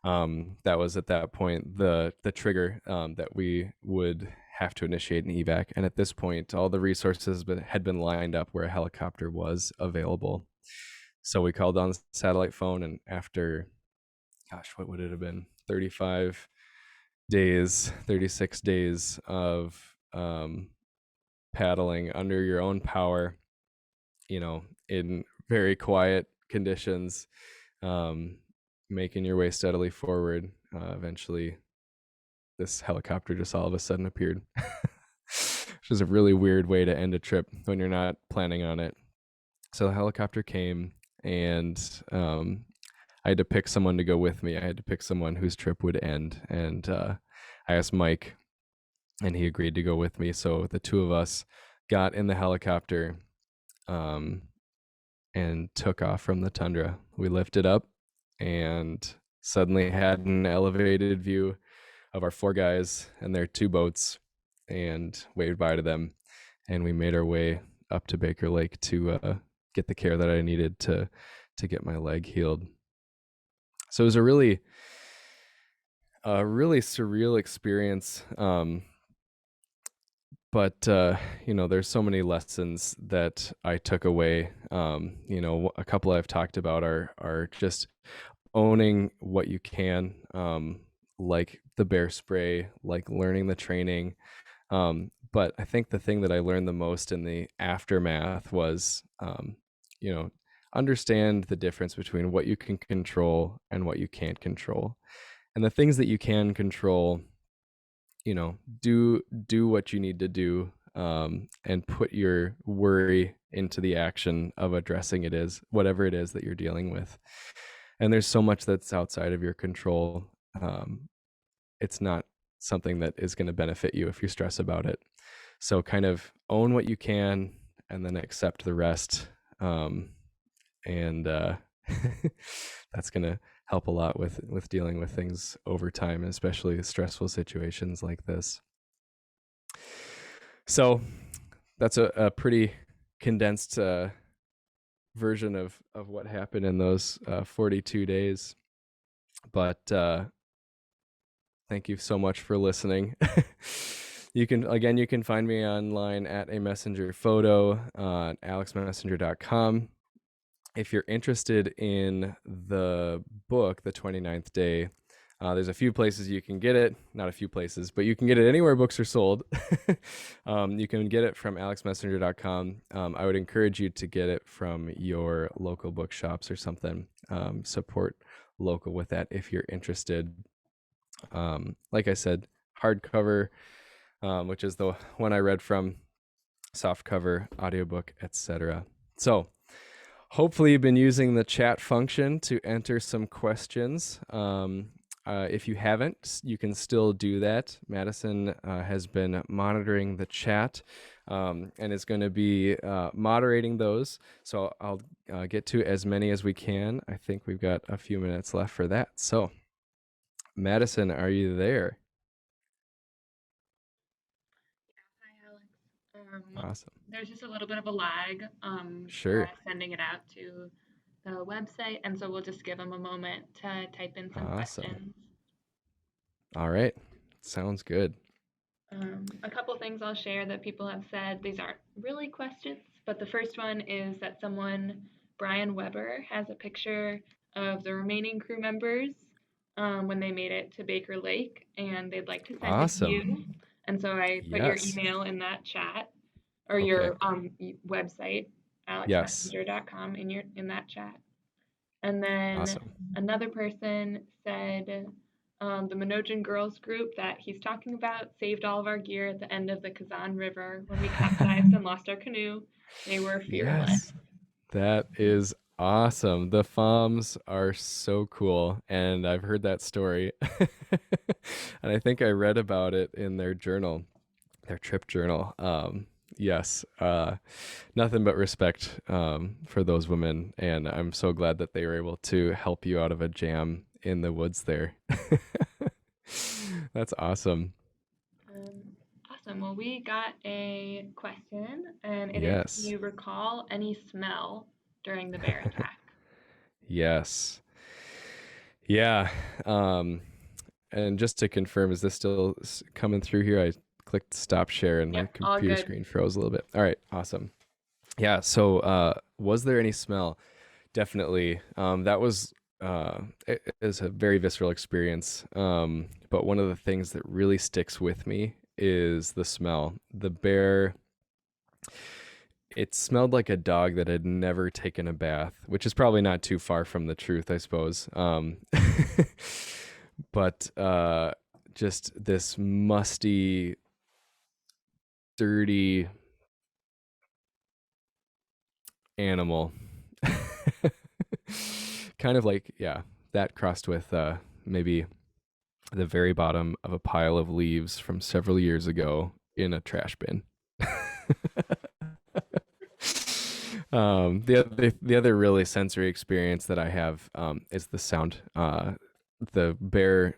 That was at that point the trigger that we would have to initiate an evac. And at this point, all the resources had been lined up where a helicopter was available. So we called on the satellite phone, and after, what would it have been? 36 days of paddling under your own power, in very quiet conditions, making your way steadily forward. Eventually, this helicopter just all of a sudden appeared, which is a really weird way to end a trip when you're not planning on it. So the helicopter came, and I had to pick someone to go with me. I had to pick someone whose trip would end, and I asked Mike, and he agreed to go with me. So the two of us got in the helicopter and took off from the tundra. We lifted up and suddenly had an elevated view of our 4 guys and their 2 boats, and waved bye to them. And we made our way up to Baker Lake to get the care that I needed to get my leg healed. So it was a really surreal experience. But there's so many lessons that I took away. A couple I've talked about are just owning what you can, like the bear spray, like learning the training. But I think the thing that I learned the most in the aftermath was, understand the difference between what you can control and what you can't control. And the things that you can control, do what you need to do, and put your worry into the action of addressing whatever it is that you're dealing with. And there's so much that's outside of your control. It's not something that is going to benefit you if you stress about it. So kind of own what you can and then accept the rest. And that's going to help a lot with dealing with things over time, especially stressful situations like this. So that's a pretty condensed version of what happened in those 42 days. But thank you so much for listening. You can find me online at a messenger photo on alexmessenger.com. If you're interested in the book, The 29th Day, there's a few places you can get it. Not a few places, but you can get it anywhere books are sold. You can get it from alexmessenger.com. I would encourage you to get it from your local bookshops or something. Support local with that if you're interested. Like I said, hardcover, which is the one I read from, softcover, audiobook, etc. So hopefully you've been using the chat function to enter some questions. If you haven't, you can still do that. Madison has been monitoring the chat and is going to be moderating those. So I'll get to as many as we can. I think we've got a few minutes left for that. So Madison, are you there? Hi, Alex. Awesome. There's just a little bit of a lag Sure. for us sending it out to the website, and so we'll just give them a moment to type in some questions. All right. Sounds good. A couple things I'll share that people have said. These aren't really questions, but the first one is that Brian Weber, has a picture of the remaining crew members when they made it to Baker Lake, and they'd like to send it to you. And so I put your email in that chat, or your website, alexmessenger.com, in that chat. And then another person said the Minojan Girls group that he's talking about saved all of our gear at the end of the Kazan River when we capsized and lost our canoe. They were fearless. Yes, that is awesome. The FOMs are so cool, and I've heard that story. And I think I read about it in their journal, their trip journal. Yes, nothing but respect for those women, and I'm so glad that they were able to help you out of a jam in the woods there. That's awesome. Awesome. Well, we got a question, and it is, do you recall any smell during the bear attack? Yes. Yeah. And just to confirm, is this still coming through here? I clicked stop share and my computer screen froze a little bit. All right. Awesome. Yeah. So was there any smell? Definitely. That was it is a very visceral experience. But one of the things that really sticks with me is the smell. The bear, it smelled like a dog that had never taken a bath, which is probably not too far from the truth, I suppose. But just this musty, dirty animal. Kind of like, that crossed with maybe the very bottom of a pile of leaves from several years ago in a trash bin. The other really sensory experience that I have is the sound. The bear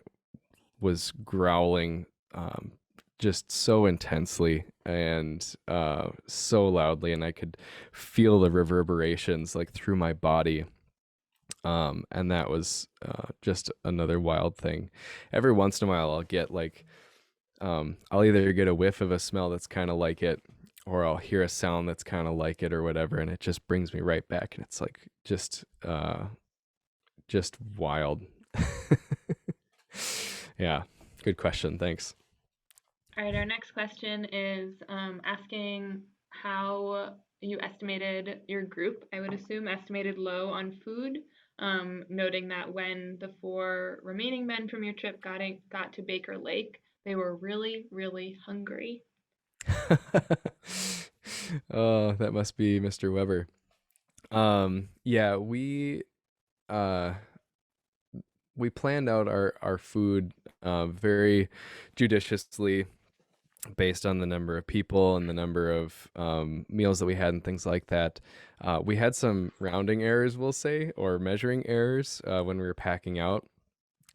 was growling just so intensely and so loudly, and I could feel the reverberations like through my body. And that was just another wild thing. Every once in a while, I'll get like I'll either get a whiff of a smell that's kind of like it, or I'll hear a sound that's kind of like it, or whatever, and it just brings me right back, and it's like just wild. Yeah, good question. Thanks. All right, our next question is asking how you estimated your group, I would assume, estimated low on food, noting that when the 4 remaining men from your trip got to Baker Lake, they were really, really hungry. Oh, that must be Mr. Weber. Yeah, uh we planned out our food very judiciously based on the number of people and the number of meals that we had and things like that. We had some rounding errors, we'll say, or measuring errors when we were packing out.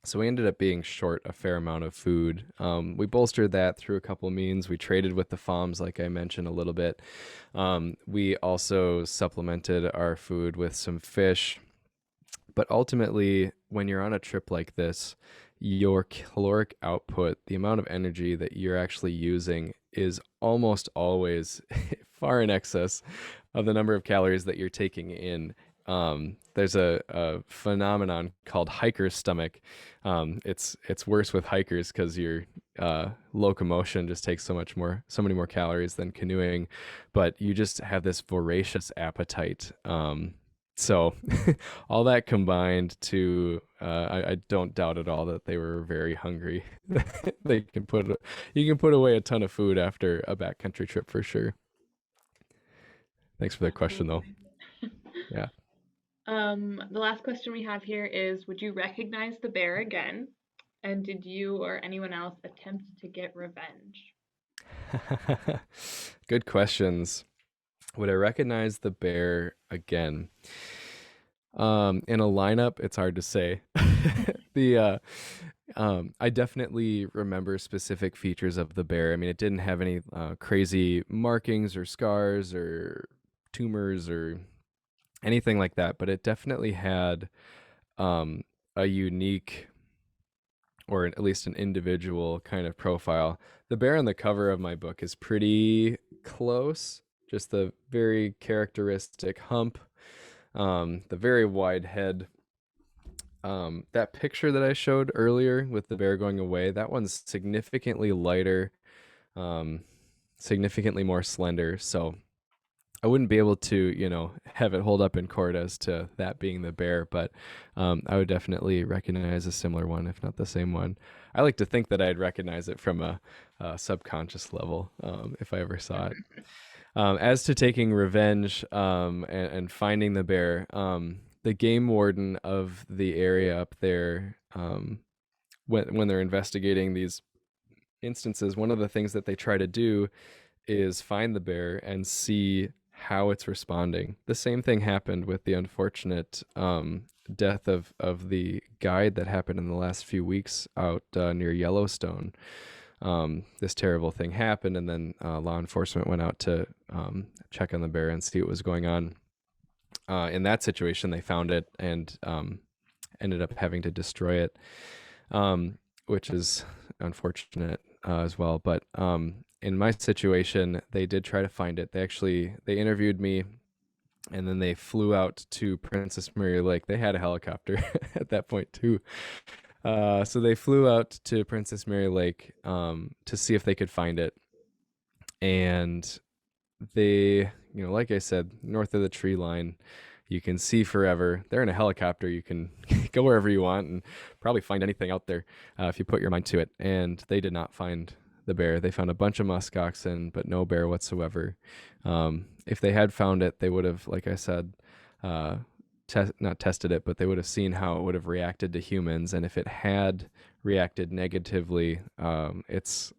So we ended up being short a fair amount of food. We bolstered that through a couple means. We traded with the FOMs, like I mentioned a little bit. We also supplemented our food with some fish. But ultimately, when you're on a trip like this, your caloric output, the amount of energy that you're actually using, is almost always far in excess of the number of calories that you're taking in. There's a phenomenon called hiker's stomach. It's worse with hikers because your locomotion just takes so many more calories than canoeing, but you just have this voracious appetite. So all that combined to I don't doubt at all that they were very hungry. They can you can put away a ton of food after a backcountry trip for sure. Thanks for that question though. Absolutely. Yeah. The last question we have here is, would you recognize the bear again? And did you or anyone else attempt to get revenge? Good questions. Would I recognize the bear again? In a lineup, it's hard to say. The I definitely remember specific features of the bear. I mean, it didn't have any crazy markings or scars or tumors or anything like that, but it definitely had um, a unique, or at least an individual kind of profile. The bear on the cover of my book is pretty close, just the very characteristic hump, the very wide head. That picture that I showed earlier with the bear going away, that one's significantly lighter, um, significantly more slender. So I wouldn't be able to, have it hold up in court as to that being the bear, but I would definitely recognize a similar one, if not the same one. I like to think that I'd recognize it from a subconscious level if I ever saw it. As to taking revenge and finding the bear, the game warden of the area up there, when they're investigating these instances, one of the things that they try to do is find the bear and see how it's responding. The same thing happened with the unfortunate death of the guide that happened in the last few weeks out near Yellowstone. This terrible thing happened, and then law enforcement went out to check on the bear and see what was going on. In that situation, they found it and ended up having to destroy it, which is unfortunate as well. But in my situation, they did try to find it. They interviewed me, and then they flew out to Princess Mary Lake. They had a helicopter at that point too. So they flew out to Princess Mary Lake to see if they could find it. And they, like I said, north of the tree line, you can see forever. They're in a helicopter. You can go wherever you want and probably find anything out there if you put your mind to it. And they did not find the bear. They found a bunch of musk oxen, but no bear whatsoever. If they had found it, they would have, like I said, not tested it, but they would have seen how it would have reacted to humans. And if it had reacted negatively, it's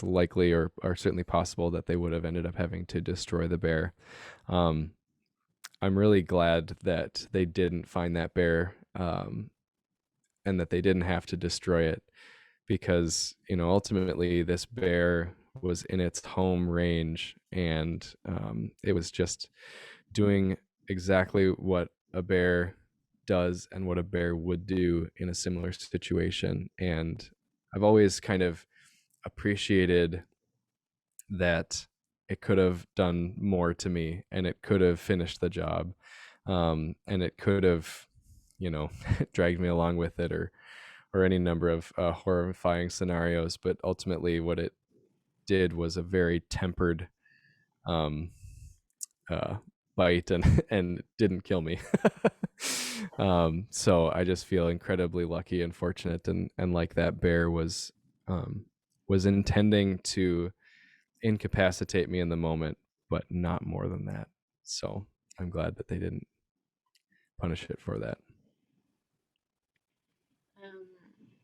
likely or certainly possible that they would have ended up having to destroy the bear. I'm really glad that they didn't find that bear and that they didn't have to destroy it. because, ultimately this bear was in its home range, and it was just doing exactly what a bear does and what a bear would do in a similar situation. And I've always kind of appreciated that it could have done more to me, and it could have finished the job, and it could have, dragged me along with it, or any number of horrifying scenarios. But ultimately, what it did was a very tempered um, uh, bite, and and didn't kill me. So I just feel incredibly lucky and fortunate, and like that bear was intending to incapacitate me in the moment, but not more than that. So I'm glad that they didn't punish it for that.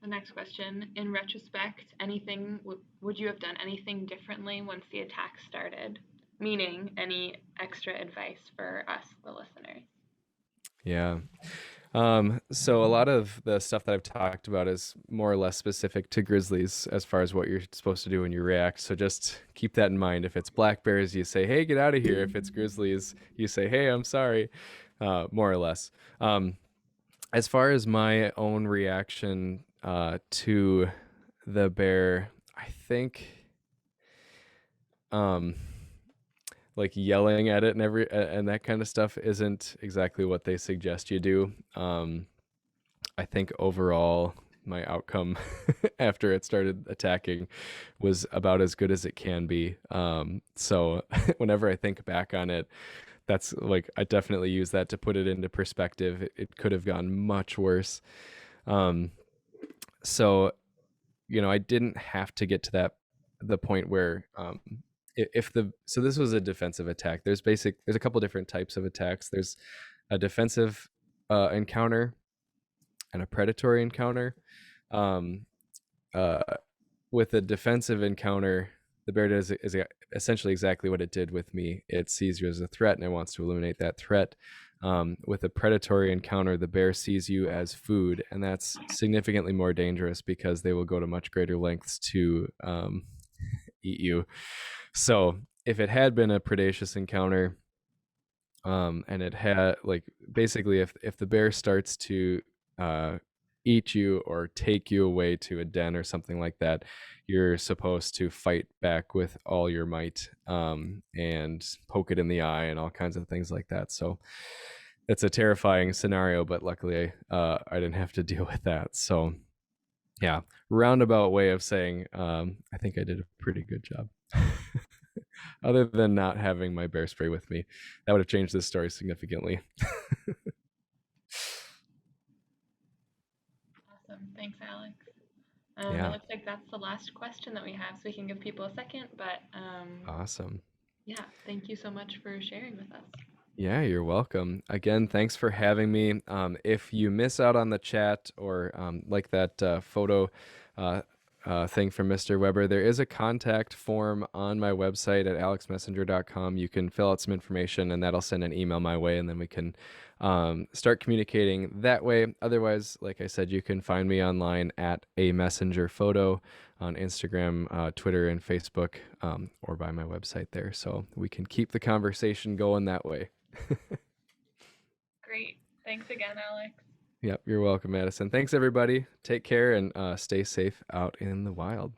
The next question: in retrospect, would you have done anything differently once the attack started? Meaning, any extra advice for us, the listeners? Yeah. So a lot of the stuff that I've talked about is more or less specific to grizzlies as far as what you're supposed to do when you react. So just keep that in mind. If it's black bears, you say, "Hey, get out of here." If it's grizzlies, you say, "Hey, I'm sorry," more or less. As far as my own reaction to the bear, I think like yelling at it and that kind of stuff isn't exactly what they suggest you do. I think overall my outcome after it started attacking was about as good as it can be. So whenever I think back on it, that's like, I definitely use that to put it into perspective. It could have gone much worse. So, I didn't have to get to the point where, so this was a defensive attack. There's a couple different types of attacks. There's a defensive encounter and a predatory encounter. With a defensive encounter, the bear is essentially exactly what it did with me. It sees you as a threat and it wants to eliminate that threat. With a predatory encounter, the bear sees you as food, and that's significantly more dangerous because they will go to much greater lengths to eat you. So if it had been a predaceous encounter, and it had, like, basically if the bear starts to eat you or take you away to a den or something like that, you're supposed to fight back with all your might, and poke it in the eye and all kinds of things like that. So it's a terrifying scenario, but luckily I didn't have to deal with that. So yeah, roundabout way of saying, I think I did a pretty good job. Other than not having my bear spray with me, that would have changed this story significantly. Awesome. Thanks, Alex. Yeah. It looks like that's the last question that we have, so we can give people a second. But Awesome. yeah, thank you so much for sharing with us. Yeah, you're welcome. Again, thanks for having me. If you miss out on the chat, or like that photo thing from Mr. Weber, there is a contact form on my website at alexmessenger.com. You can fill out some information, and that'll send an email my way, and then we can start communicating that way. Otherwise, like I said, you can find me online at a messenger photo on Instagram, Twitter, and Facebook, or by my website there. So we can keep the conversation going that way. Great. Thanks again, Alex. Yep, you're welcome, Madison. Thanks, everybody. Take care and stay safe out in the wild.